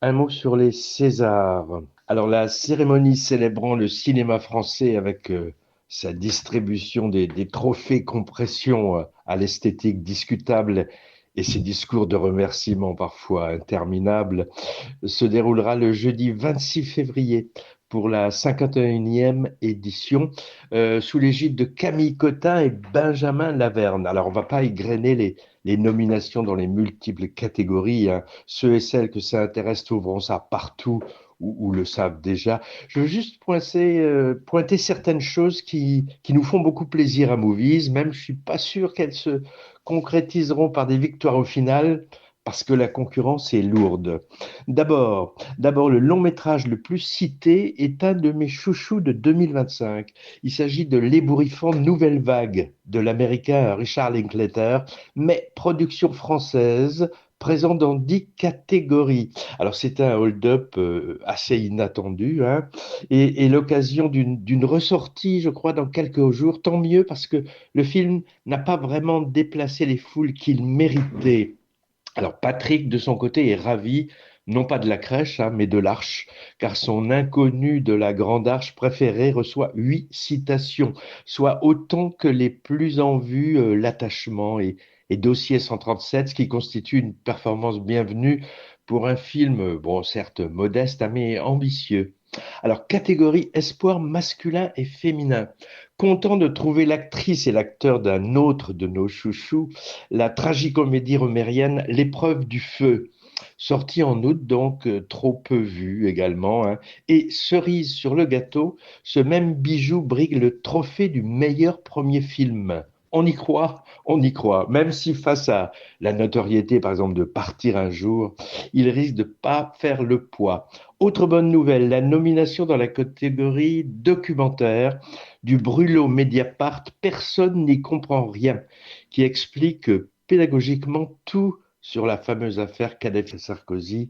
Un mot sur les Césars. Alors, la cérémonie célébrant le cinéma français avec sa distribution des trophées compression à l'esthétique discutable et ses discours de remerciement parfois interminables se déroulera le jeudi 26 février pour la 51e édition sous l'égide de Camille Cotin et Benjamin Laverne. Alors, on ne va pas égrener les nominations dans les multiples catégories, hein. Ceux et celles que ça intéresse trouveront ça partout ou le savent déjà. Je veux juste pointer certaines choses qui nous font beaucoup plaisir à Movies, même je suis pas sûr qu'elles se concrétiseront par des victoires au final, parce que la concurrence est lourde. D'abord, le long métrage le plus cité est un de mes chouchous de 2025. Il s'agit de L'ébouriffant Nouvelle Vague de l'américain Richard Linklater, mais production française, présent dans 10 catégories. Alors c'est un hold-up assez inattendu, hein, et l'occasion d'une ressortie, je crois, dans quelques jours. Tant mieux parce que le film n'a pas vraiment déplacé les foules qu'il méritait. Alors Patrick, de son côté, est ravi, non pas de la crèche, hein, mais de l'arche, car son inconnu de la grande arche préférée reçoit 8 citations, soit autant que les plus en vue, L'attachement et Dossier 137, ce qui constitue une performance bienvenue pour un film, bon, certes modeste, hein, mais ambitieux. Alors, catégorie espoir masculin et féminin. Content de trouver l'actrice et l'acteur d'un autre de nos chouchous, la tragicomédie romérienne L'épreuve du feu, sortie en août, donc trop peu vue également, hein. Et cerise sur le gâteau, ce même bijou brigue le trophée du meilleur premier film. On y croit, on y croit. Même si face à la notoriété, par exemple, de Partir un jour, il risque de pas faire le poids. Autre bonne nouvelle, la nomination dans la catégorie documentaire du Brûlot Mediapart, personne n'y comprend rien, qui explique pédagogiquement tout sur la fameuse affaire Kadhafi Sarkozy,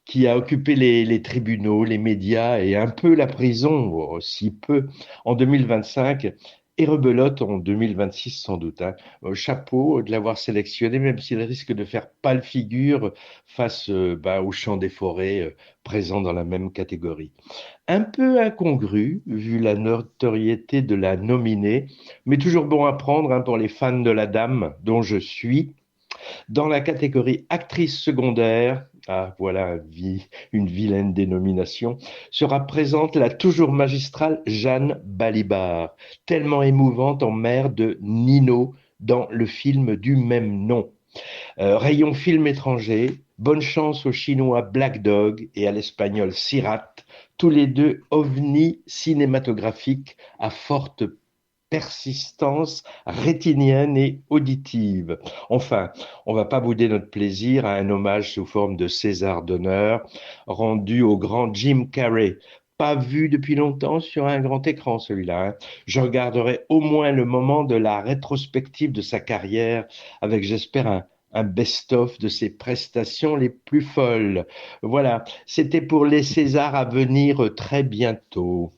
qui a occupé les tribunaux, les médias et un peu la prison, si peu, en 2025 et rebelote en 2026 sans doute, hein. Chapeau de l'avoir sélectionné, même s'il risque de faire pâle figure face au chant des forêts présent dans la même catégorie. Un peu incongru, vu la notoriété de la nominée, mais toujours bon à prendre, hein, pour les fans de la dame, dont je suis. Dans la catégorie actrice secondaire, ah voilà une vilaine dénomination, sera présente la toujours magistrale Jeanne Balibar, tellement émouvante en mère de Nino dans le film du même nom. Rayon film étranger, bonne chance au chinois Black Dog et à l'espagnol Sirat, tous les deux ovnis cinématographiques à forte persistance rétinienne et auditive. Enfin, on va pas bouder notre plaisir à un hommage sous forme de César d'honneur rendu au grand Jim Carrey. Pas vu depuis longtemps sur un grand écran, celui-là, hein. Je regarderai au moins le moment de la rétrospective de sa carrière avec, j'espère, un best-of de ses prestations les plus folles. Voilà, c'était pour les Césars à venir très bientôt.